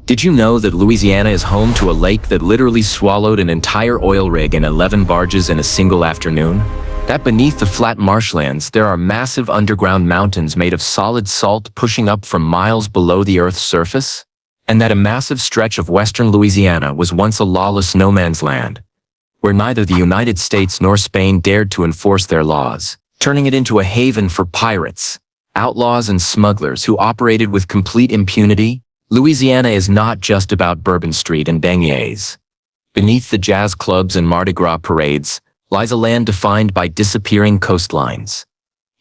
Did you know that Louisiana is home to a lake that literally swallowed an entire oil rig and 11 barges in a single afternoon? That beneath the flat marshlands, there are massive underground mountains made of solid salt pushing up from miles below the Earth's surface? And that a massive stretch of western Louisiana was once a lawless no man's land, where neither the United States nor Spain dared to enforce their laws, turning it into a haven for pirates, outlaws and smugglers who operated with complete impunity. Louisiana is not just about Bourbon Street and beignets. Beneath the jazz clubs and Mardi Gras parades lies a land defined by disappearing coastlines,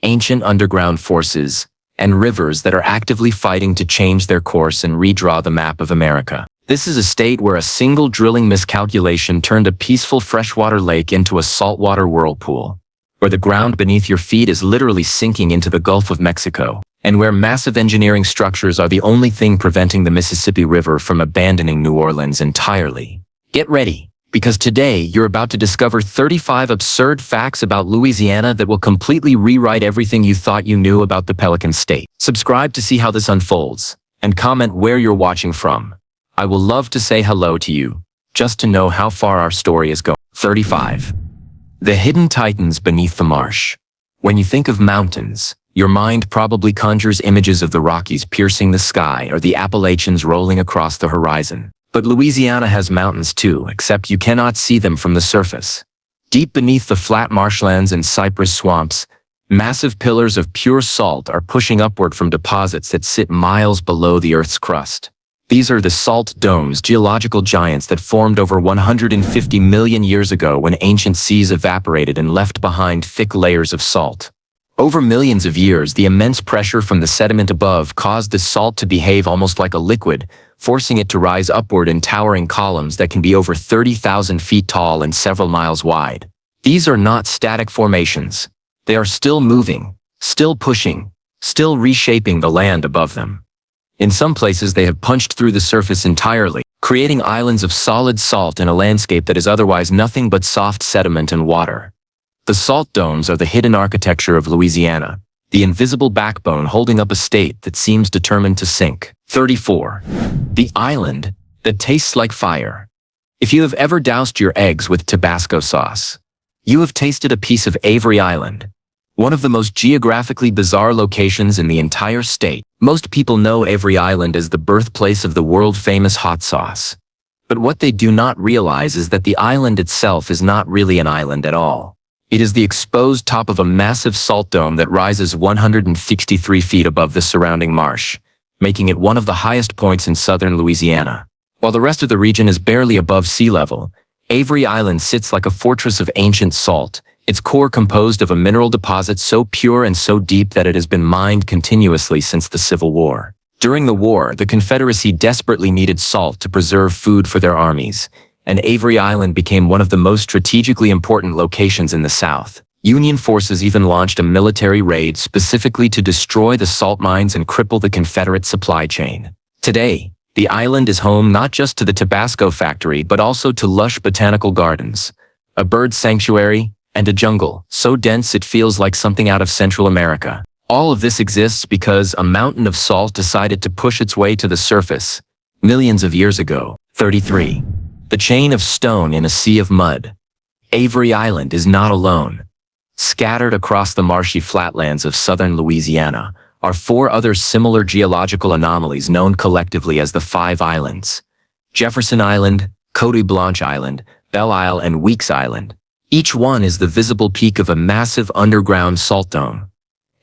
ancient underground forces, and rivers that are actively fighting to change their course and redraw the map of America. This is a state where a single drilling miscalculation turned a peaceful freshwater lake into a saltwater whirlpool, where the ground beneath your feet is literally sinking into the Gulf of Mexico, and where massive engineering structures are the only thing preventing the Mississippi River from abandoning New Orleans entirely. Get ready, because today you're about to discover 35 absurd facts about Louisiana that will completely rewrite everything you thought you knew about the Pelican State. Subscribe to see how this unfolds, and comment where you're watching from. I will love to say hello to you, just to know how far our story is going. 35. The hidden titans beneath the marsh. When you think of mountains, your mind probably conjures images of the Rockies piercing the sky or the Appalachians rolling across the horizon. But Louisiana has mountains too, except you cannot see them from the surface. Deep beneath the flat marshlands and cypress swamps, massive pillars of pure salt are pushing upward from deposits that sit miles below the Earth's crust. These are the salt domes, geological giants that formed over 150 million years ago when ancient seas evaporated and left behind thick layers of salt. Over millions of years, the immense pressure from the sediment above caused the salt to behave almost like a liquid, forcing it to rise upward in towering columns that can be over 30,000 feet tall and several miles wide. These are not static formations. They are still moving, still pushing, still reshaping the land above them. In some places, they have punched through the surface entirely, creating islands of solid salt in a landscape that is otherwise nothing but soft sediment and water. The salt domes are the hidden architecture of Louisiana, the invisible backbone holding up a state that seems determined to sink. 34. The island that tastes like fire. If you have ever doused your eggs with Tabasco sauce, you have tasted a piece of Avery Island, one of the most geographically bizarre locations in the entire state. Most people know Avery Island as the birthplace of the world-famous hot sauce. But what they do not realize is that the island itself is not really an island at all. It is the exposed top of a massive salt dome that rises 163 feet above the surrounding marsh, making it one of the highest points in southern Louisiana. While the rest of the region is barely above sea level, Avery Island sits like a fortress of ancient salt, its core composed of a mineral deposit so pure and so deep that it has been mined continuously since the Civil War. During the war, the Confederacy desperately needed salt to preserve food for their armies, and Avery Island became one of the most strategically important locations in the South. Union forces even launched a military raid specifically to destroy the salt mines and cripple the Confederate supply chain. Today, the island is home not just to the Tabasco factory but also to lush botanical gardens, a bird sanctuary, and a jungle so dense it feels like something out of Central America. All of this exists because a mountain of salt decided to push its way to the surface millions of years ago. 33. The chain of stone in a sea of mud. Avery Island is not alone. Scattered across the marshy flatlands of southern Louisiana are 4 other similar geological anomalies known collectively as the 5 Islands: Jefferson Island, Cote Blanche Island, Belle Isle, and Weeks Island. Each one is the visible peak of a massive underground salt dome,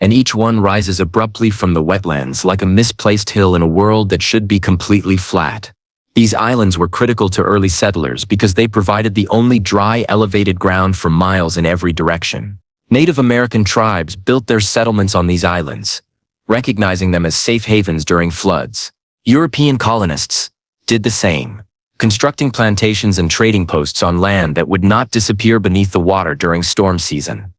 and each one rises abruptly from the wetlands like a misplaced hill in a world that should be completely flat. These islands were critical to early settlers because they provided the only dry, elevated ground for miles in every direction. Native American tribes built their settlements on these islands, recognizing them as safe havens during floods. European colonists did the same, constructing plantations and trading posts on land that would not disappear beneath the water during storm season.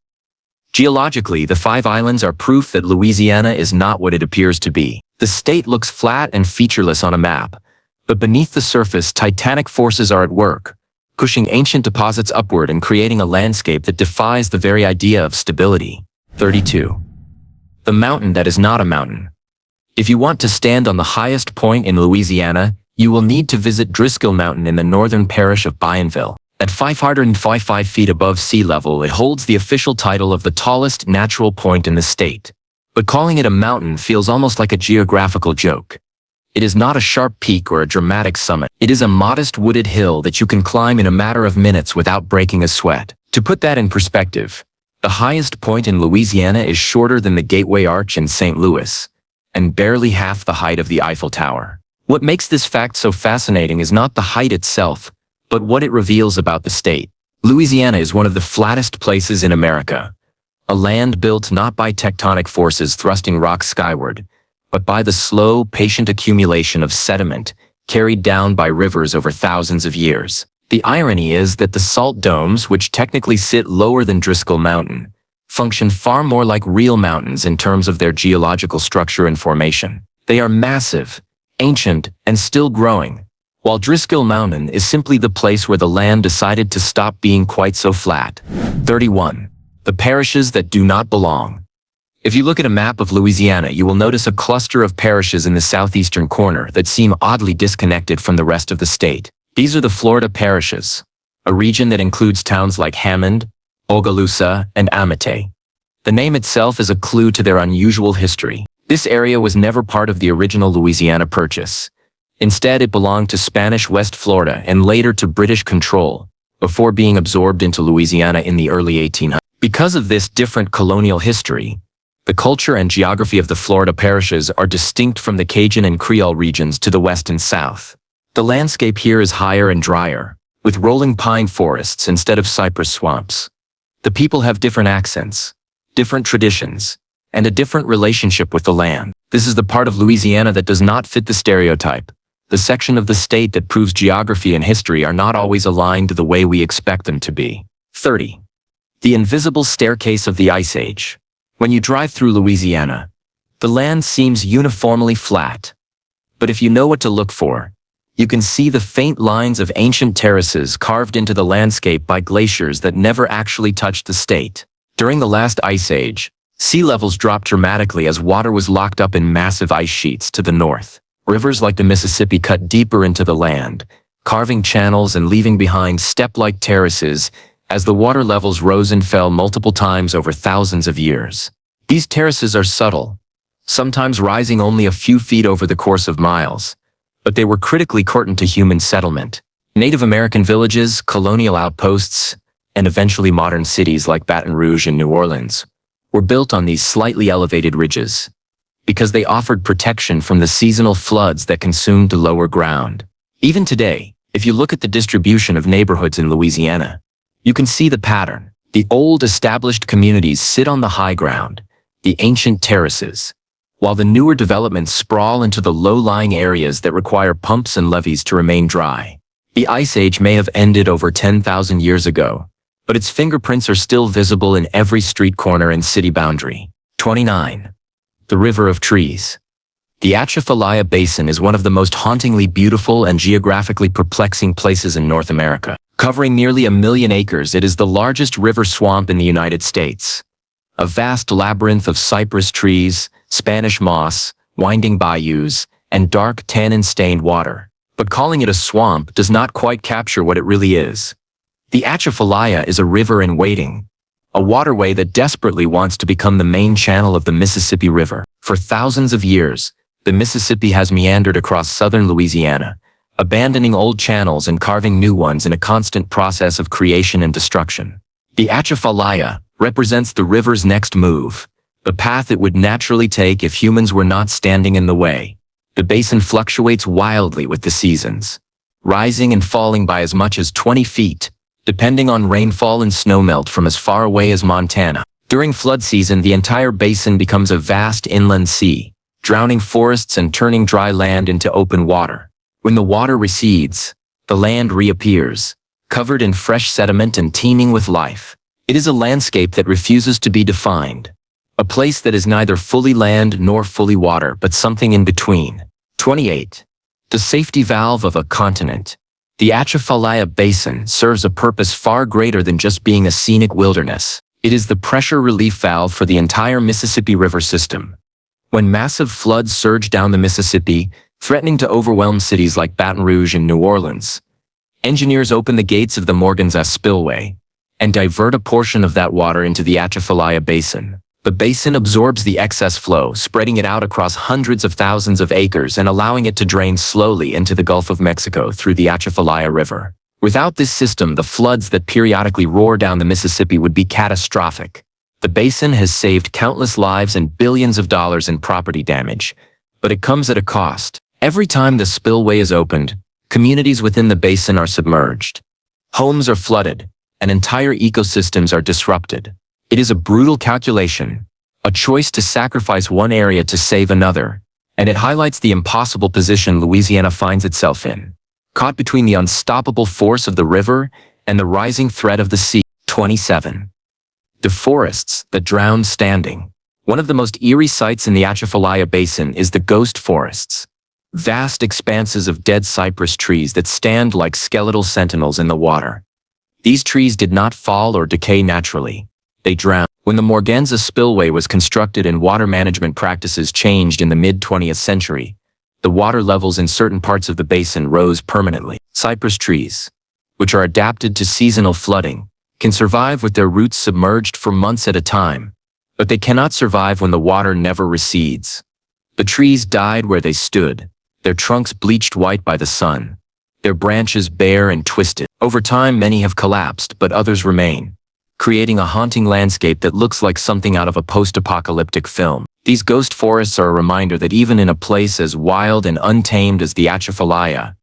Geologically, the 5 islands are proof that Louisiana is not what it appears to be. The state looks flat and featureless on a map, but beneath the surface, titanic forces are at work, pushing ancient deposits upward and creating a landscape that defies the very idea of stability. 32. The mountain that is not a mountain. If you want to stand on the highest point in Louisiana, you will need to visit Driscoll Mountain in the northern parish of Bienville. At 555 feet above sea level, it holds the official title of the tallest natural point in the state. But calling it a mountain feels almost like a geographical joke. It is not a sharp peak or a dramatic summit. It is a modest wooded hill that you can climb in a matter of minutes without breaking a sweat. To put that in perspective, the highest point in Louisiana is shorter than the Gateway Arch in St. Louis, and barely half the height of the Eiffel Tower. What makes this fact so fascinating is not the height itself, but what it reveals about the state. Louisiana is one of the flattest places in America, a land built not by tectonic forces thrusting rocks skyward, but by the slow, patient accumulation of sediment carried down by rivers over thousands of years. The irony is that the salt domes, which technically sit lower than Driscoll Mountain, function far more like real mountains in terms of their geological structure and formation. They are massive, ancient, and still growing, while Driscoll Mountain is simply the place where the land decided to stop being quite so flat. 31. The parishes that do not belong. If you look at a map of Louisiana, you will notice a cluster of parishes in the southeastern corner that seem oddly disconnected from the rest of the state. These are the Florida parishes, a region that includes towns like Hammond, Okaloosa, and Amite. The name itself is a clue to their unusual history. This area was never part of the original Louisiana Purchase. Instead, it belonged to Spanish West Florida and later to British control, before being absorbed into Louisiana in the early 1800s. Because of this different colonial history, the culture and geography of the Florida parishes are distinct from the Cajun and Creole regions to the west and south. The landscape here is higher and drier, with rolling pine forests instead of cypress swamps. The people have different accents, different traditions, and a different relationship with the land. This is the part of Louisiana that does not fit the stereotype, the section of the state that proves geography and history are not always aligned the way we expect them to be. 30. The invisible staircase of the Ice Age. When you drive through Louisiana, the land seems uniformly flat. But if you know what to look for, you can see the faint lines of ancient terraces carved into the landscape by glaciers that never actually touched the state. During the last ice age, sea levels dropped dramatically as water was locked up in massive ice sheets to the north. Rivers like the Mississippi cut deeper into the land, carving channels and leaving behind step-like terraces as the water levels rose and fell multiple times over thousands of years. These terraces are subtle, sometimes rising only a few feet over the course of miles, but they were critically important to human settlement. Native American villages, colonial outposts, and eventually modern cities like Baton Rouge and New Orleans were built on these slightly elevated ridges, because they offered protection from the seasonal floods that consumed the lower ground. Even today, if you look at the distribution of neighborhoods in Louisiana, you can see the pattern. The old established communities sit on the high ground, the ancient terraces, while the newer developments sprawl into the low-lying areas that require pumps and levees to remain dry. The Ice Age may have ended over 10,000 years ago, but its fingerprints are still visible in every street corner and city boundary. 29. The River of Trees. The Atchafalaya Basin is one of the most hauntingly beautiful and geographically perplexing places in North America. Covering nearly 1 million acres, it is the largest river swamp in the United States. A vast labyrinth of cypress trees, Spanish moss, winding bayous, and dark tannin-stained water. But calling it a swamp does not quite capture what it really is. The Atchafalaya is a river in waiting, a waterway that desperately wants to become the main channel of the Mississippi River. For thousands of years, the Mississippi has meandered across southern Louisiana, abandoning old channels and carving new ones in a constant process of creation and destruction. The Atchafalaya represents the river's next move, the path it would naturally take if humans were not standing in the way. The basin fluctuates wildly with the seasons, rising and falling by as much as 20 feet, depending on rainfall and snowmelt from as far away as Montana. During flood season, the entire basin becomes a vast inland sea, drowning forests and turning dry land into open water. When the water recedes, the land reappears, covered in fresh sediment and teeming with life. It is a landscape that refuses to be defined, a place that is neither fully land nor fully water, but something in between. 28. The safety valve of a continent. The Atchafalaya Basin serves a purpose far greater than just being a scenic wilderness. It is the pressure relief valve for the entire Mississippi River system. When massive floods surge down the Mississippi, threatening to overwhelm cities like Baton Rouge and New Orleans. Engineers open the gates of the Morgan's spillway and divert a portion of that water into the Atchafalaya Basin. The basin absorbs the excess flow, spreading it out across hundreds of thousands of acres and allowing it to drain slowly into the Gulf of Mexico through the Atchafalaya River. Without this system, the floods that periodically roar down the Mississippi would be catastrophic. The basin has saved countless lives and billions of dollars in property damage, but it comes at a cost. Every time the spillway is opened, communities within the basin are submerged. Homes are flooded, and entire ecosystems are disrupted. It is a brutal calculation, a choice to sacrifice one area to save another, and it highlights the impossible position Louisiana finds itself in, caught between the unstoppable force of the river and the rising threat of the sea. 27. The forests that drown standing. One of the most eerie sights in the Atchafalaya Basin is the ghost forests. Vast expanses of dead cypress trees that stand like skeletal sentinels in the water. These trees did not fall or decay naturally. They drowned. When the Morganza spillway was constructed and water management practices changed in the mid-20th century, the water levels in certain parts of the basin rose permanently. Cypress trees, which are adapted to seasonal flooding, can survive with their roots submerged for months at a time, but they cannot survive when the water never recedes. The trees died where they stood, their trunks bleached white by the sun, their branches bare and twisted. Over time, many have collapsed, but others remain, creating a haunting landscape that looks like something out of a post-apocalyptic film. These ghost forests are a reminder that even in a place as wild and untamed as the Atchafalaya,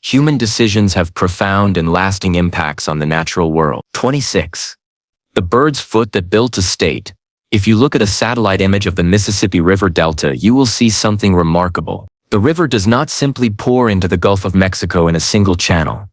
human decisions have profound and lasting impacts on the natural world. 26. The bird's foot that built a state. If you look at a satellite image of the Mississippi River Delta, you will see something remarkable. The river does not simply pour into the Gulf of Mexico in a single channel.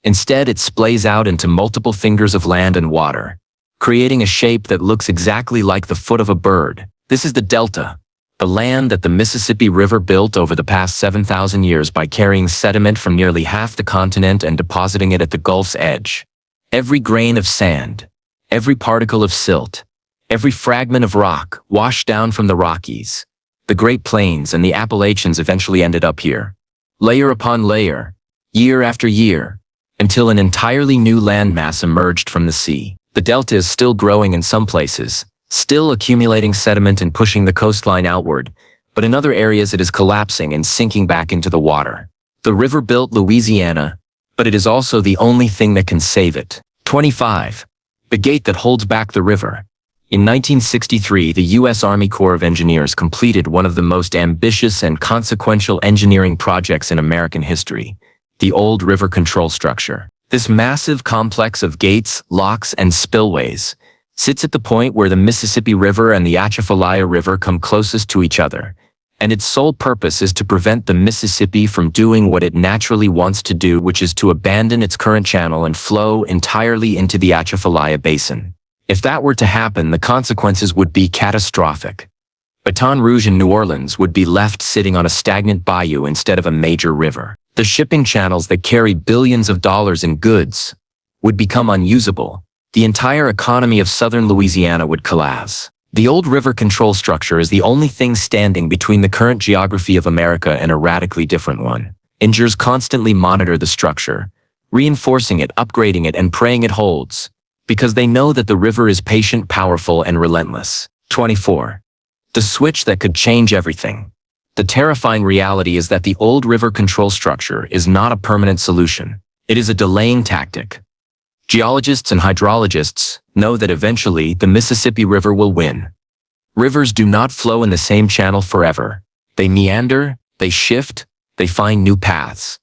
Instead, it splays out into multiple fingers of land and water, creating a shape that looks exactly like the foot of a bird. This is the Delta, the land that the Mississippi River built over the past 7,000 years by carrying sediment from nearly half the continent and depositing it at the Gulf's edge. Every grain of sand, every particle of silt, every fragment of rock washed down from the Rockies, the Great Plains, and the Appalachians eventually ended up here, layer upon layer, year after year, until an entirely new landmass emerged from the sea. The delta is still growing in some places, still accumulating sediment and pushing the coastline outward, but in other areas it is collapsing and sinking back into the water. The river built Louisiana, but it is also the only thing that can save it. 25. The gate that holds back the river. In 1963, the U.S. Army Corps of Engineers completed one of the most ambitious and consequential engineering projects in American history, the Old River Control Structure. This massive complex of gates, locks, and spillways sits at the point where the Mississippi River and the Atchafalaya River come closest to each other, and its sole purpose is to prevent the Mississippi from doing what it naturally wants to do, which is to abandon its current channel and flow entirely into the Atchafalaya Basin. If that were to happen, the consequences would be catastrophic. Baton Rouge and New Orleans would be left sitting on a stagnant bayou instead of a major river. The shipping channels that carry billions of dollars in goods would become unusable. The entire economy of southern Louisiana would collapse. The Old River Control Structure is the only thing standing between the current geography of America and a radically different one. Engineers constantly monitor the structure, reinforcing it, upgrading it, and praying it holds, because they know that the river is patient, powerful, and relentless. 24. The switch that could change everything. The terrifying reality is that the Old River Control Structure is not a permanent solution. It is a delaying tactic. Geologists and hydrologists know that eventually the Mississippi River will win. Rivers do not flow in the same channel forever. They meander, they shift, they find new paths.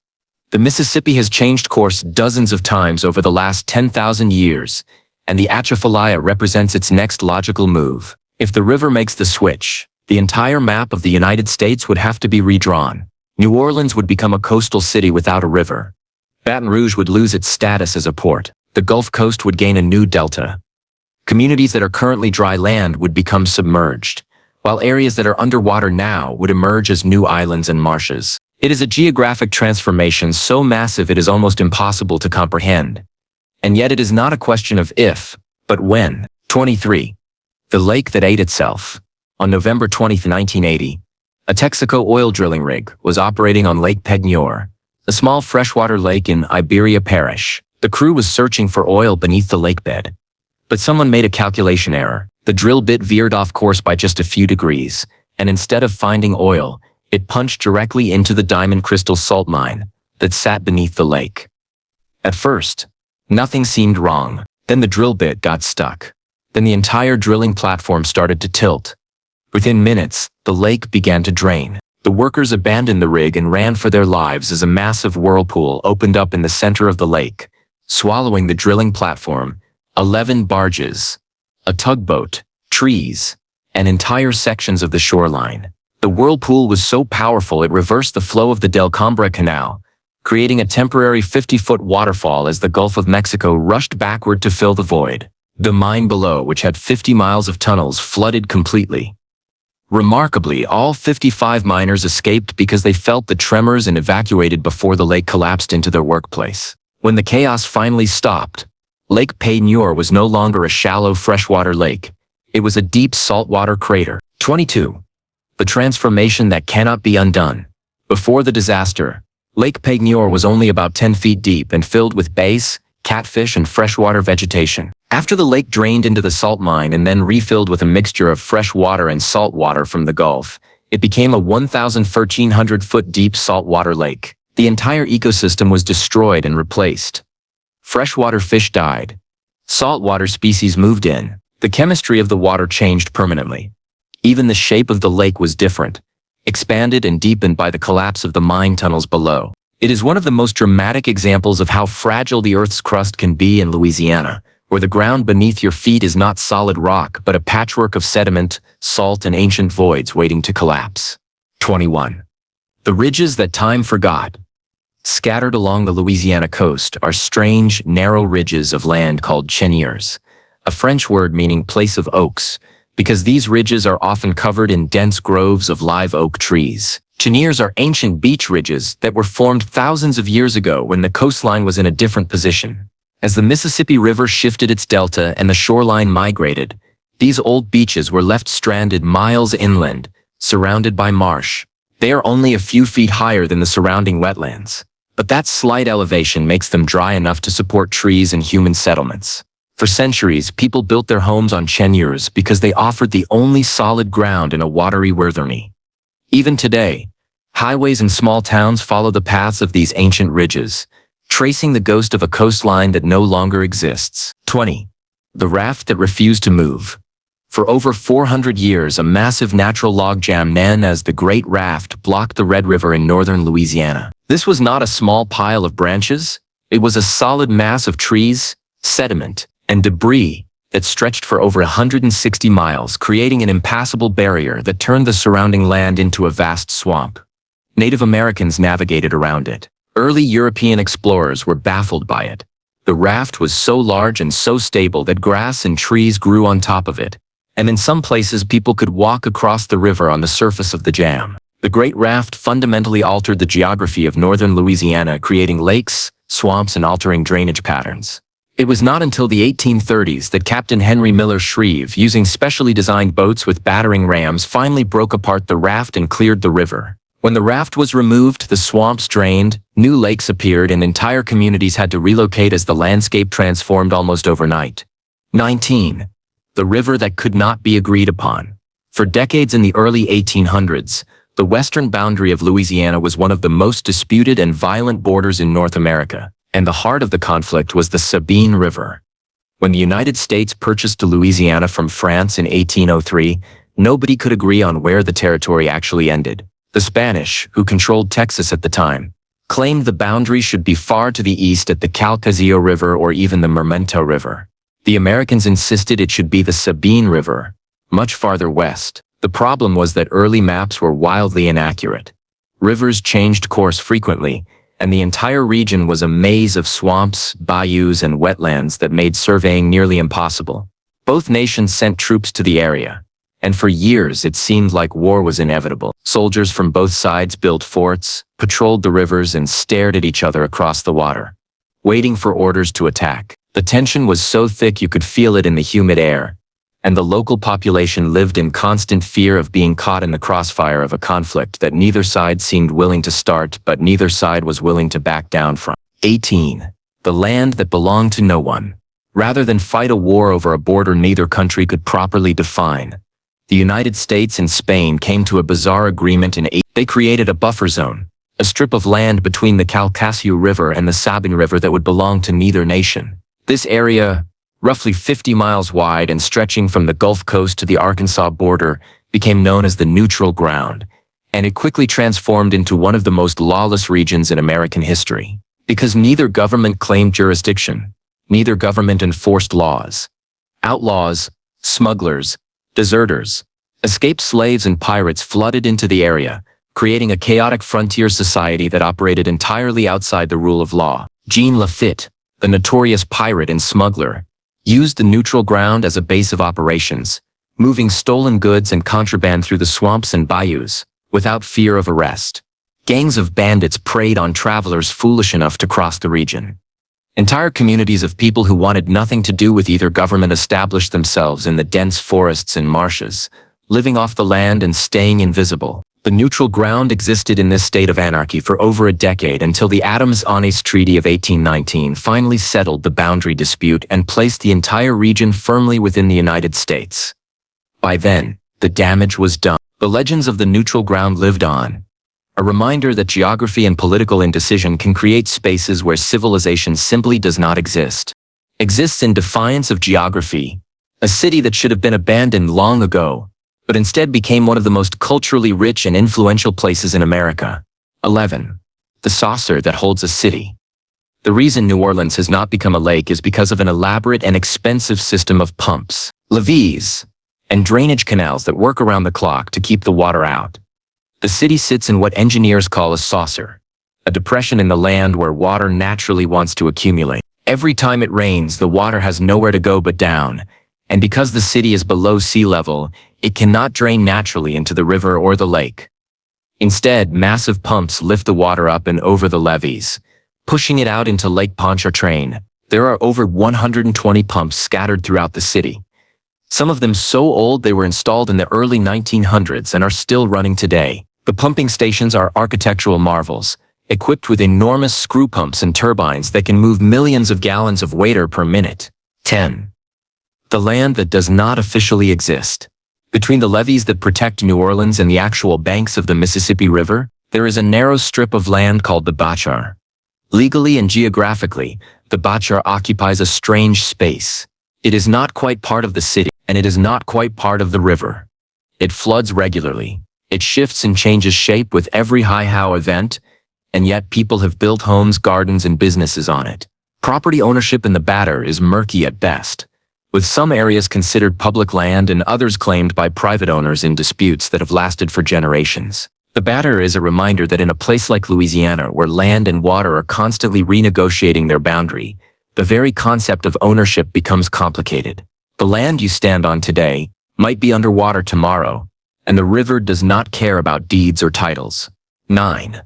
The Mississippi has changed course dozens of times over the last 10,000 years, and the Atchafalaya represents its next logical move. If the river makes the switch, the entire map of the United States would have to be redrawn. New Orleans would become a coastal city without a river. Baton Rouge would lose its status as a port. The Gulf Coast would gain a new delta. Communities that are currently dry land would become submerged, while areas that are underwater now would emerge as new islands and marshes. It is a geographic transformation so massive it is almost impossible to comprehend. And yet it is not a question of if, but when. 23. The lake that ate itself. On November 20, 1980, A Texaco oil drilling rig was operating on Lake Peigneur, a small freshwater lake in Iberia Parish. The crew was searching for oil beneath the lake bed. But someone made a calculation error. The drill bit veered off course by just a few degrees, and instead of finding oil, it punched directly into the diamond crystal salt mine that sat beneath the lake. At first, nothing seemed wrong. Then the drill bit got stuck. Then the entire drilling platform started to tilt. Within minutes, the lake began to drain. The workers abandoned the rig and ran for their lives as a massive whirlpool opened up in the center of the lake, swallowing the drilling platform, 11 barges, a tugboat, trees, and entire sections of the shoreline. The whirlpool was so powerful it reversed the flow of the Del Combre Canal, creating a temporary 50-foot waterfall as the Gulf of Mexico rushed backward to fill the void. The mine below, which had 50 miles of tunnels, flooded completely. Remarkably, all 55 miners escaped because they felt the tremors and evacuated before the lake collapsed into their workplace. When the chaos finally stopped, Lake Peigneur was no longer a shallow freshwater lake. It was a deep saltwater crater. 22. The transformation that cannot be undone. Before the disaster, Lake Peigneur was only about 10 feet deep and filled with bass, catfish, and freshwater vegetation. After the lake drained into the salt mine and then refilled with a mixture of fresh water and salt water from the Gulf, it became a 1,300-foot deep saltwater lake. The entire ecosystem was destroyed and replaced. Freshwater fish died. Saltwater species moved in. The chemistry of the water changed permanently. Even the shape of the lake was different, expanded and deepened by the collapse of the mine tunnels below. It is one of the most dramatic examples of how fragile the Earth's crust can be in Louisiana, where the ground beneath your feet is not solid rock but a patchwork of sediment, salt, and ancient voids waiting to collapse. 21. The ridges that time forgot. Scattered along the Louisiana coast are strange, narrow ridges of land called cheniers, a French word meaning place of oaks, because these ridges are often covered in dense groves of live oak trees. Cheniers are ancient beach ridges that were formed thousands of years ago when the coastline was in a different position. As the Mississippi River shifted its delta and the shoreline migrated, these old beaches were left stranded miles inland, surrounded by marsh. They are only a few feet higher than the surrounding wetlands, but that slight elevation makes them dry enough to support trees and human settlements. For centuries, people built their homes on cheniers because they offered the only solid ground in a watery wilderness. Even today, highways in small towns follow the paths of these ancient ridges, tracing the ghost of a coastline that no longer exists. 20. The raft that refused to move. For over 400 years, a massive natural logjam known as the Great Raft blocked the Red River in northern Louisiana. This was not a small pile of branches. It was a solid mass of trees, sediment, and debris that stretched for over 160 miles, creating an impassable barrier that turned the surrounding land into a vast swamp. Native Americans navigated around it. Early European explorers were baffled by it. The raft was so large and so stable that grass and trees grew on top of it, and in some places people could walk across the river on the surface of the jam. The Great Raft fundamentally altered the geography of northern Louisiana, creating lakes, swamps, and altering drainage patterns. It was not until the 1830s that Captain Henry Miller Shreve, using specially designed boats with battering rams, finally broke apart the raft and cleared the river. When the raft was removed, the swamps drained, new lakes appeared, and entire communities had to relocate as the landscape transformed almost overnight. 19. The river that could not be agreed upon. For decades in the early 1800s, the western boundary of Louisiana was one of the most disputed and violent borders in North America, and the heart of the conflict was the Sabine River. When the United States purchased Louisiana from France in 1803, nobody could agree on where the territory actually ended. The Spanish, who controlled Texas at the time, claimed the boundary should be far to the east at the Calcasieu River or even the Mermento River. The Americans insisted it should be the Sabine River, much farther west. The problem was that early maps were wildly inaccurate. Rivers changed course frequently, and the entire region was a maze of swamps, bayous, and wetlands that made surveying nearly impossible. Both nations sent troops to the area, and for years it seemed like war was inevitable. Soldiers from both sides built forts, patrolled the rivers, and stared at each other across the water, waiting for orders to attack. The tension was so thick you could feel it in the humid air, and the local population lived in constant fear of being caught in the crossfire of a conflict that neither side seemed willing to start but neither side was willing to back down from. 18. The land that belonged to no one. Rather than fight a war over a border neither country could properly define, the United States and Spain came to a bizarre agreement in 8. They created a buffer zone, a strip of land between the Calcasieu River and the Sabine River that would belong to neither nation. This area, roughly 50 miles wide and stretching from the Gulf Coast to the Arkansas border, became known as the neutral ground, and it quickly transformed into one of the most lawless regions in American history. Because neither government claimed jurisdiction, neither government enforced laws. Outlaws, smugglers, deserters, escaped slaves and pirates flooded into the area, creating a chaotic frontier society that operated entirely outside the rule of law. Jean Lafitte, the notorious pirate and smuggler, used the neutral ground as a base of operations, moving stolen goods and contraband through the swamps and bayous, without fear of arrest. Gangs of bandits preyed on travelers foolish enough to cross the region. Entire communities of people who wanted nothing to do with either government established themselves in the dense forests and marshes, living off the land and staying invisible. The neutral ground existed in this state of anarchy for over a decade until the Adams-Onis Treaty of 1819 finally settled the boundary dispute and placed the entire region firmly within the United States. By then, the damage was done. The legends of the neutral ground lived on, a reminder that geography and political indecision can create spaces where civilization simply does not exist. Exists in defiance of geography, a city that should have been abandoned long ago, but instead became one of the most culturally rich and influential places in America. 11. The saucer that holds a city. The reason New Orleans has not become a lake is because of an elaborate and expensive system of pumps, levees, and drainage canals that work around the clock to keep the water out. The city sits in what engineers call a saucer, a depression in the land where water naturally wants to accumulate. Every time it rains, the water has nowhere to go but down, and because the city is below sea level, it cannot drain naturally into the river or the lake. Instead, massive pumps lift the water up and over the levees, pushing it out into Lake Pontchartrain. There are over 120 pumps scattered throughout the city. Some of them so old they were installed in the early 1900s and are still running today. The pumping stations are architectural marvels, equipped with enormous screw pumps and turbines that can move millions of gallons of water per minute. 10. The land that does not officially exist. Between the levees that protect New Orleans and the actual banks of the Mississippi River, there is a narrow strip of land called the Bachar. Legally and geographically, the Bachar occupies a strange space. It is not quite part of the city, and it is not quite part of the river. It floods regularly. It shifts and changes shape with every high-how event, and yet people have built homes, gardens, and businesses on it. Property ownership in the Bachar is murky at best, with some areas considered public land and others claimed by private owners in disputes that have lasted for generations. The Bachar is a reminder that in a place like Louisiana, where land and water are constantly renegotiating their boundary, the very concept of ownership becomes complicated. The land you stand on today might be underwater tomorrow, and the river does not care about deeds or titles. 9.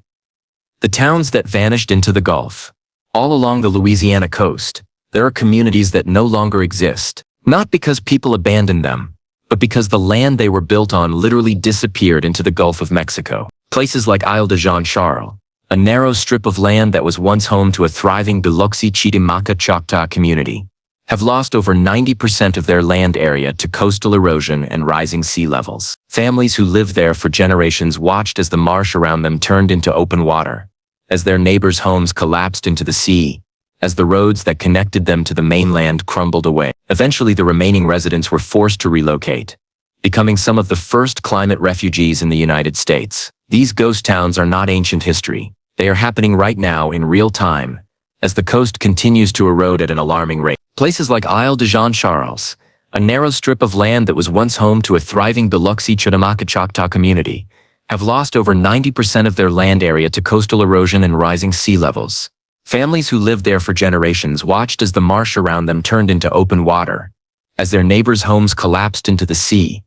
The towns that vanished into the Gulf. All along the Louisiana coast, there are communities that no longer exist, not because people abandoned them, but because the land they were built on literally disappeared into the Gulf of Mexico. Places like Isle de Jean-Charles, a narrow strip of land that was once home to a thriving Biloxi Chitimacha Choctaw community, have lost over 90% of their land area to coastal erosion and rising sea levels. Families who lived there for generations watched as the marsh around them turned into open water, as their neighbors' homes collapsed into the sea, as the roads that connected them to the mainland crumbled away. Eventually, the remaining residents were forced to relocate, becoming some of the first climate refugees in the United States. These ghost towns are not ancient history. They are happening right now in real time, as the coast continues to erode at an alarming rate. Places like Isle de Jean-Charles, a narrow strip of land that was once home to a thriving Biloxi Chitimacha Choctaw community, have lost over 90% of their land area to coastal erosion and rising sea levels. Families who lived there for generations watched as the marsh around them turned into open water, as their neighbors' homes collapsed into the sea,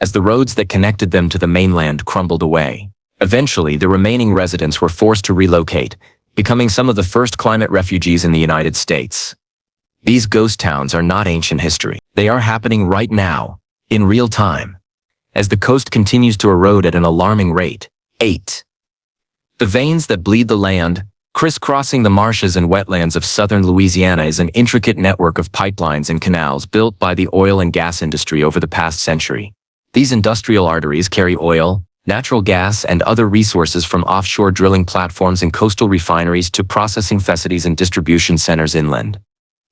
as the roads that connected them to the mainland crumbled away. Eventually, the remaining residents were forced to relocate, becoming some of the first climate refugees in the United States. These ghost towns are not ancient history. They are happening right now, in real time, as the coast continues to erode at an alarming rate. 8. The veins that bleed the land, crisscrossing the marshes and wetlands of southern Louisiana, is an intricate network of pipelines and canals built by the oil and gas industry over the past century. These industrial arteries carry oil, natural gas, and other resources from offshore drilling platforms and coastal refineries to processing facilities and distribution centers inland.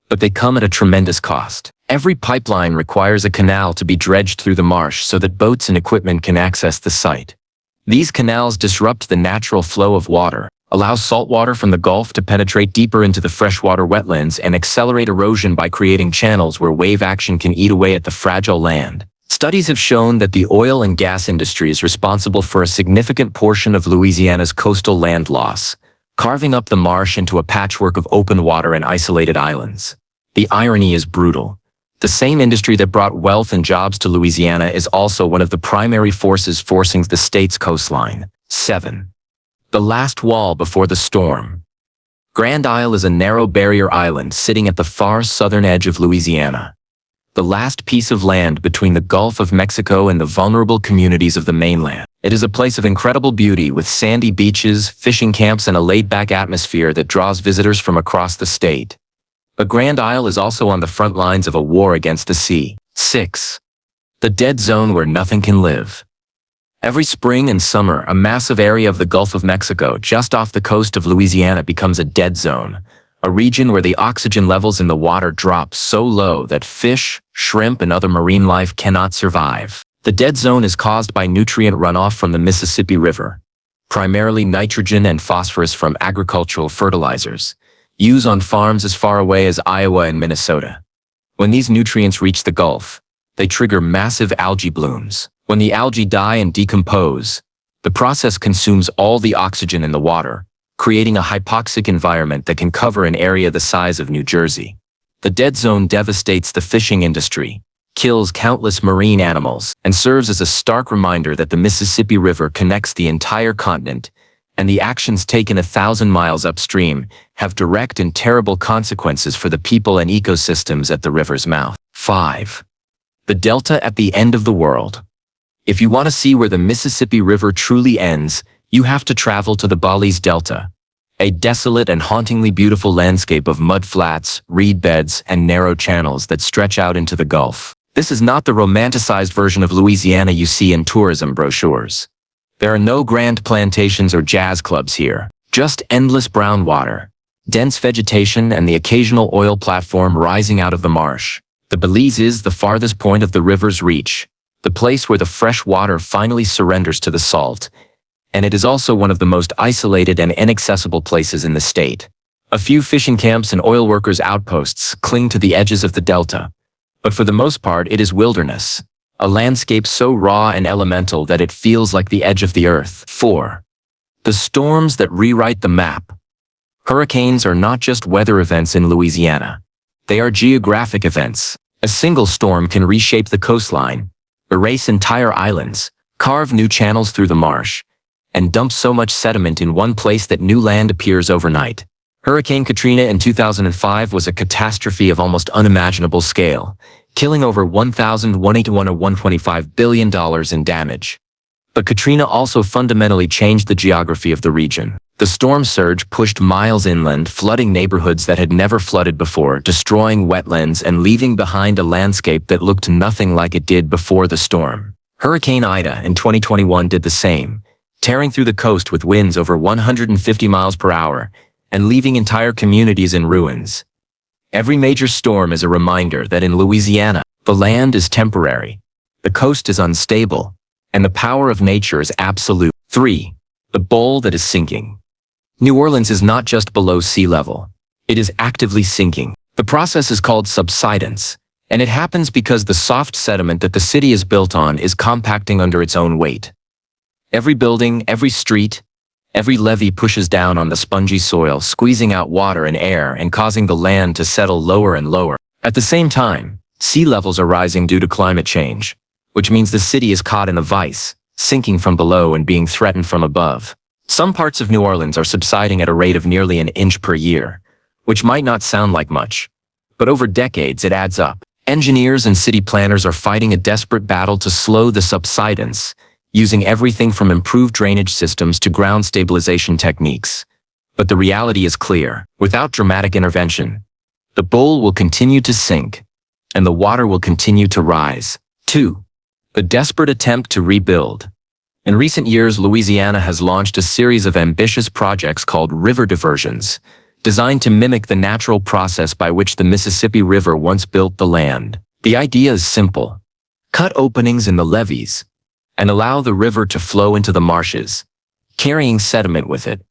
But they come at a tremendous cost. Every pipeline requires a canal to be dredged through the marsh so that boats and equipment can access the site. These canals disrupt the natural flow of water, allow salt water from the Gulf to penetrate deeper into the freshwater wetlands, and accelerate erosion by creating channels where wave action can eat away at the fragile land. Studies have shown that the oil and gas industry is responsible for a significant portion of Louisiana's coastal land loss, carving up the marsh into a patchwork of open water and isolated islands. The irony is brutal. The same industry that brought wealth and jobs to Louisiana is also one of the primary forces forcing the state's coastline. 7. The last wall before the storm. Grand Isle is a narrow barrier island sitting at the far southern edge of Louisiana, the last piece of land between the Gulf of Mexico and the vulnerable communities of the mainland. It is a place of incredible beauty with sandy beaches, fishing camps, and a laid-back atmosphere that draws visitors from across the state. But Grand Isle is also on the front lines of a war against the sea. 6. The dead zone where nothing can live. Every spring and summer, a massive area of the Gulf of Mexico just off the coast of Louisiana becomes a dead zone, a region where the oxygen levels in the water drop so low that fish, shrimp, and other marine life cannot survive. The dead zone is caused by nutrient runoff from the Mississippi River, primarily nitrogen and phosphorus from agricultural fertilizers, used on farms as far away as Iowa and Minnesota. When these nutrients reach the Gulf, they trigger massive algae blooms. When the algae die and decompose, the process consumes all the oxygen in the water, creating a hypoxic environment that can cover an area the size of New Jersey. The dead zone devastates the fishing industry, kills countless marine animals, and serves as a stark reminder that the Mississippi River connects the entire continent, and the actions taken 1,000 miles upstream have direct and terrible consequences for the people and ecosystems at the river's mouth. 5. The Delta at the end of the world. If you want to see where the Mississippi River truly ends, you have to travel to the Balize Delta, a desolate and hauntingly beautiful landscape of mud flats, reed beds, and narrow channels that stretch out into the Gulf. This is not the romanticized version of Louisiana you see in tourism brochures. There are no grand plantations or jazz clubs here, just endless brown water, dense vegetation, and the occasional oil platform rising out of the marsh. The Balize is the farthest point of the river's reach, the place where the fresh water finally surrenders to the salt, and it is also one of the most isolated and inaccessible places in the state. A few fishing camps and oil workers' outposts cling to the edges of the delta, but for the most part it is wilderness, a landscape so raw and elemental that it feels like the edge of the earth. 4. The storms that rewrite the map. Hurricanes are not just weather events in Louisiana. They are geographic events. A single storm can reshape the coastline, erase entire islands, carve new channels through the marsh, and dump so much sediment in one place that new land appears overnight. Hurricane Katrina in 2005 was a catastrophe of almost unimaginable scale, killing over 1,181 or $125 billion in damage. But Katrina also fundamentally changed the geography of the region. The storm surge pushed miles inland, flooding neighborhoods that had never flooded before, destroying wetlands and leaving behind a landscape that looked nothing like it did before the storm. Hurricane Ida in 2021 did the same, tearing through the coast with winds over 150 miles per hour and leaving entire communities in ruins. Every major storm is a reminder that in Louisiana, the land is temporary, the coast is unstable, and the power of nature is absolute. 3. The bowl that is sinking. New Orleans is not just below sea level. It is actively sinking. The process is called subsidence, and it happens because the soft sediment that the city is built on is compacting under its own weight. Every building, every street, every levee pushes down on the spongy soil, squeezing out water and air and causing the land to settle lower and lower. At the same time, sea levels are rising due to climate change, which means the city is caught in a vice, sinking from below and being threatened from above. Some parts of New Orleans are subsiding at a rate of nearly an inch per year, which might not sound like much, but over decades it adds up. Engineers and city planners are fighting a desperate battle to slow the subsidence, using everything from improved drainage systems to ground stabilization techniques. But the reality is clear. Without dramatic intervention, the bowl will continue to sink, and the water will continue to rise. 2. The desperate attempt to rebuild. In recent years, Louisiana has launched a series of ambitious projects called river diversions, designed to mimic the natural process by which the Mississippi River once built the land. The idea is simple. Cut openings in the levees, and allow the river to flow into the marshes, carrying sediment with it.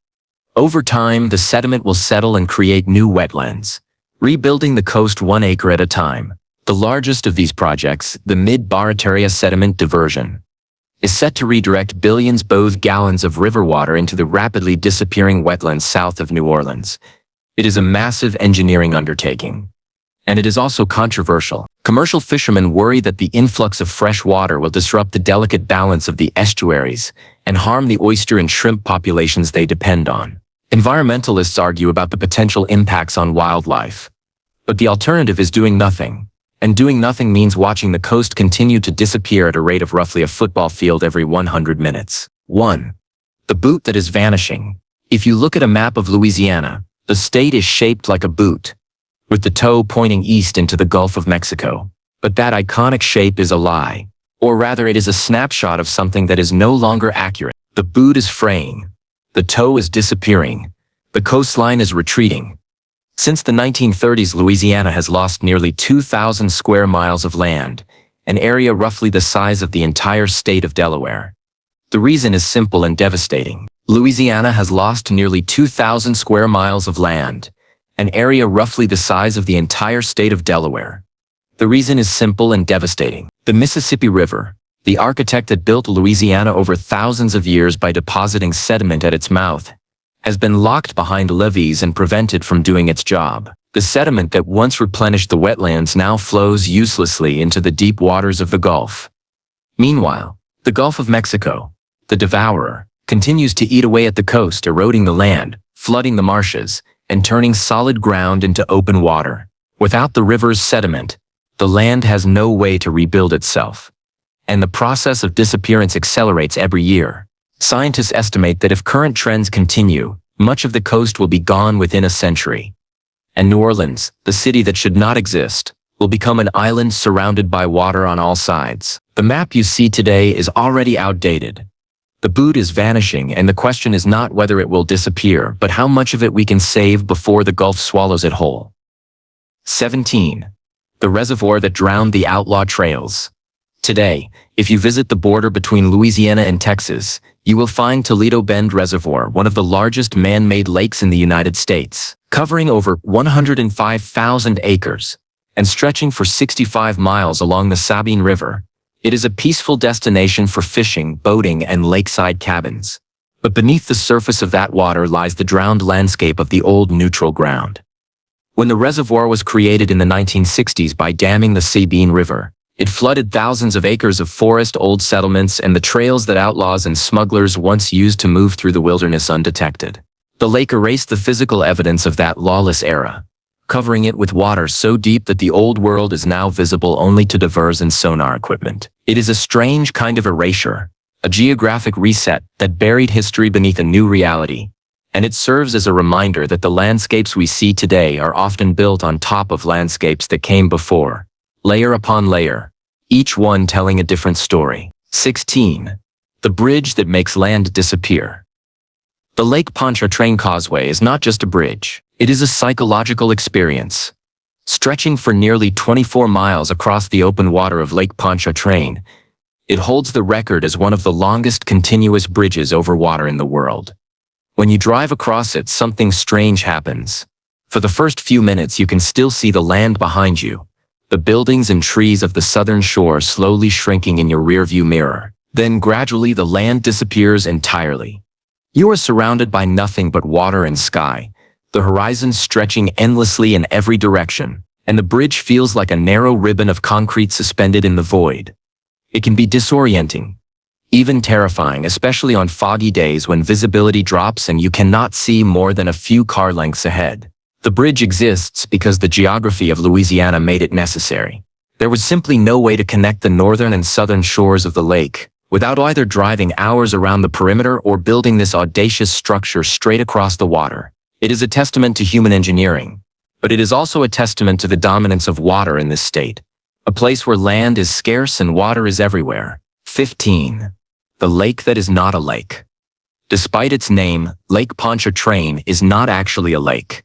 Over time, the sediment will settle and create new wetlands, rebuilding the coast 1 acre at a time. The largest of these projects, the Mid-Barataria Sediment Diversion, is set to redirect billions both gallons of river water into the rapidly disappearing wetlands south of New Orleans. It is a massive engineering undertaking, and it is also controversial. Commercial fishermen worry that the influx of fresh water will disrupt the delicate balance of the estuaries and harm the oyster and shrimp populations they depend on. Environmentalists argue about the potential impacts on wildlife. But the alternative is doing nothing. And doing nothing means watching the coast continue to disappear at a rate of roughly a football field every 100 minutes. 1. The boot that is vanishing. If you look at a map of Louisiana, the state is shaped like a boot, with the toe pointing east into the Gulf of Mexico. But that iconic shape is a lie. Or rather, it is a snapshot of something that is no longer accurate. The boot is fraying. The toe is disappearing. The coastline is retreating. Since the 1930s, Louisiana has lost nearly 2,000 square miles of land, an area roughly the size of the entire state of Delaware. The reason is simple and devastating. Louisiana has lost nearly 2,000 square miles of land, an area roughly the size of the entire state of Delaware. The reason is simple and devastating. The Mississippi River, the architect that built Louisiana over thousands of years by depositing sediment at its mouth, has been locked behind levees and prevented from doing its job. The sediment that once replenished the wetlands now flows uselessly into the deep waters of the Gulf. Meanwhile, the Gulf of Mexico, the devourer, continues to eat away at the coast, eroding the land, flooding the marshes, and turning solid ground into open water. Without the river's sediment, the land has no way to rebuild itself, and the process of disappearance accelerates every year. Scientists estimate that if current trends continue, much of the coast will be gone within a century. And New Orleans, the city that should not exist, will become an island surrounded by water on all sides. The map you see today is already outdated. The boot is vanishing, and the question is not whether it will disappear, but how much of it we can save before the Gulf swallows it whole. 17. The reservoir that drowned the outlaw trails. Today, if you visit the border between Louisiana and Texas, you will find Toledo Bend Reservoir, one of the largest man-made lakes in the United States, covering over 105,000 acres and stretching for 65 miles along the Sabine River. It is a peaceful destination for fishing, boating, and lakeside cabins. But beneath the surface of that water lies the drowned landscape of the old neutral ground. When the reservoir was created in the 1960s by damming the Sabine River, it flooded thousands of acres of forest, old settlements, and the trails that outlaws and smugglers once used to move through the wilderness undetected. The lake erased the physical evidence of that lawless era, covering it with water so deep that the old world is now visible only to divers and sonar equipment. It is a strange kind of erasure, a geographic reset that buried history beneath a new reality, and it serves as a reminder that the landscapes we see today are often built on top of landscapes that came before, layer upon layer, each one telling a different story. 16. The bridge that makes land disappear. The Lake Pontchartrain Causeway is not just a bridge. It is a psychological experience. Stretching for nearly 24 miles across the open water of Lake Pontchartrain, it holds the record as one of the longest continuous bridges over water in the world. When you drive across it, something strange happens. For the first few minutes, you can still see the land behind you, the buildings and trees of the southern shore slowly shrinking in your rearview mirror. Then gradually the land disappears entirely. You are surrounded by nothing but water and sky, the horizon stretching endlessly in every direction, and the bridge feels like a narrow ribbon of concrete suspended in the void. It can be disorienting, even terrifying, especially on foggy days when visibility drops and you cannot see more than a few car lengths ahead. The bridge exists because the geography of Louisiana made it necessary. There was simply no way to connect the northern and southern shores of the lake, without either driving hours around the perimeter or building this audacious structure straight across the water. It is a testament to human engineering, but it is also a testament to the dominance of water in this state, a place where land is scarce and water is everywhere. 15. The lake that is not a lake. Despite its name, Lake Pontchartrain is not actually a lake.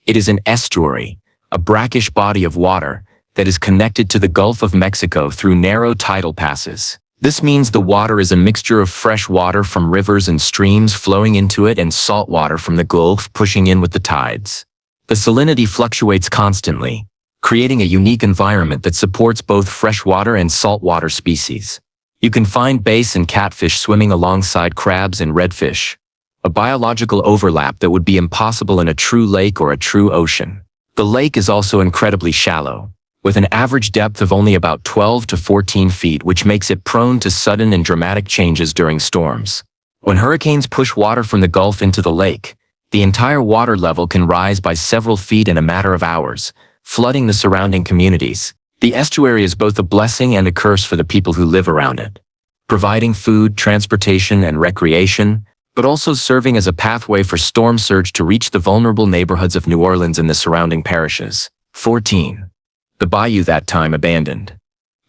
It is an estuary, a brackish body of water that is connected to the Gulf of Mexico through narrow tidal passes. This means the water is a mixture of fresh water from rivers and streams flowing into it and salt water from the Gulf pushing in with the tides. The salinity fluctuates constantly, creating a unique environment that supports both freshwater and saltwater species. You can find bass and catfish swimming alongside crabs and redfish, a biological overlap that would be impossible in a true lake or a true ocean. The lake is also incredibly shallow, with an average depth of only about 12 to 14 feet, which makes it prone to sudden and dramatic changes during storms. When hurricanes push water from the Gulf into the lake, the entire water level can rise by several feet in a matter of hours, flooding the surrounding communities. The estuary is both a blessing and a curse for the people who live around it, providing food, transportation, and recreation, but also serving as a pathway for storm surge to reach the vulnerable neighborhoods of New Orleans and the surrounding parishes. 14. The bayou that time abandoned.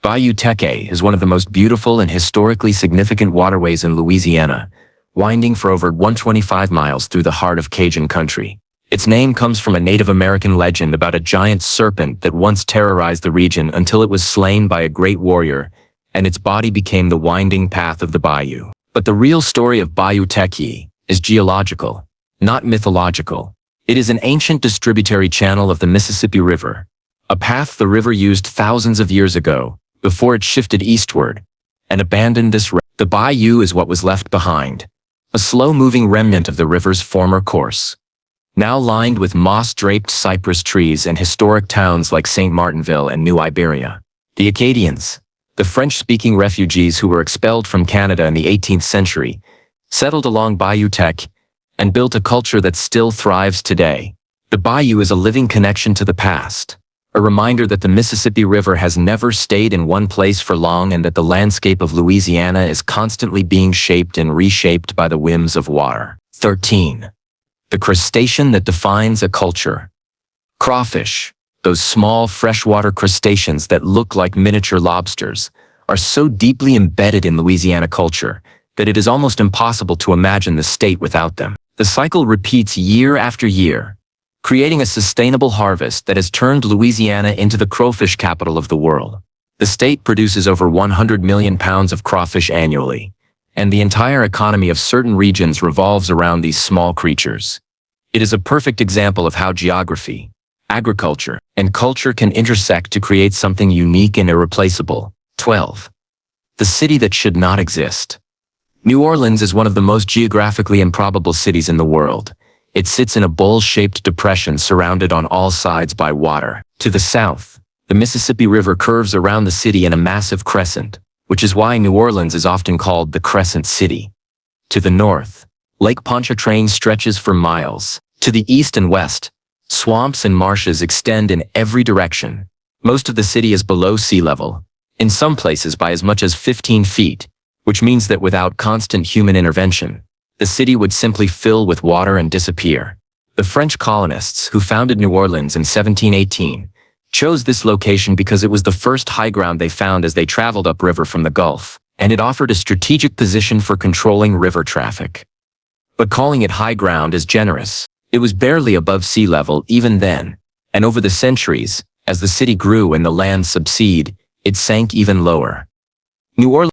Bayou Teche is one of the most beautiful and historically significant waterways in Louisiana, winding for over 125 miles through the heart of Cajun country. Its name comes from a Native American legend about a giant serpent that once terrorized the region until it was slain by a great warrior, and its body became the winding path of the bayou. But the real story of Bayou Teche is geological, not mythological. It is an ancient distributary channel of the Mississippi River, a path the river used thousands of years ago, before it shifted eastward and abandoned this. The bayou is what was left behind, a slow-moving remnant of the river's former course, now lined with moss-draped cypress trees and historic towns like St. Martinville and New Iberia. The Acadians, the French-speaking refugees who were expelled from Canada in the 18th century, settled along Bayou Teche and built a culture that still thrives today. The bayou is a living connection to the past, a reminder that the Mississippi River has never stayed in one place for long and that the landscape of Louisiana is constantly being shaped and reshaped by the whims of water. 13. The crustacean that defines a culture. Crawfish, those small freshwater crustaceans that look like miniature lobsters, are so deeply embedded in Louisiana culture that it is almost impossible to imagine the state without them. The cycle repeats year after year, creating a sustainable harvest that has turned Louisiana into the crawfish capital of the world. The state produces over 100 million pounds of crawfish annually, and the entire economy of certain regions revolves around these small creatures. It is a perfect example of how geography, agriculture, and culture can intersect to create something unique and irreplaceable. 12. The city that should not exist. New Orleans is one of the most geographically improbable cities in the world. It sits in a bowl-shaped depression surrounded on all sides by water. To the south, the Mississippi River curves around the city in a massive crescent, which is why New Orleans is often called the Crescent City. To the north, Lake Pontchartrain stretches for miles. To the east and west, swamps and marshes extend in every direction. Most of the city is below sea level, in some places by as much as 15 feet, which means that without constant human intervention, the city would simply fill with water and disappear. The French colonists who founded New Orleans in 1718 chose this location because it was the first high ground they found as they traveled upriver from the Gulf, and it offered a strategic position for controlling river traffic. But calling it high ground is generous. It was barely above sea level even then, and over the centuries, as the city grew and the land subsided, it sank even lower. New Orleans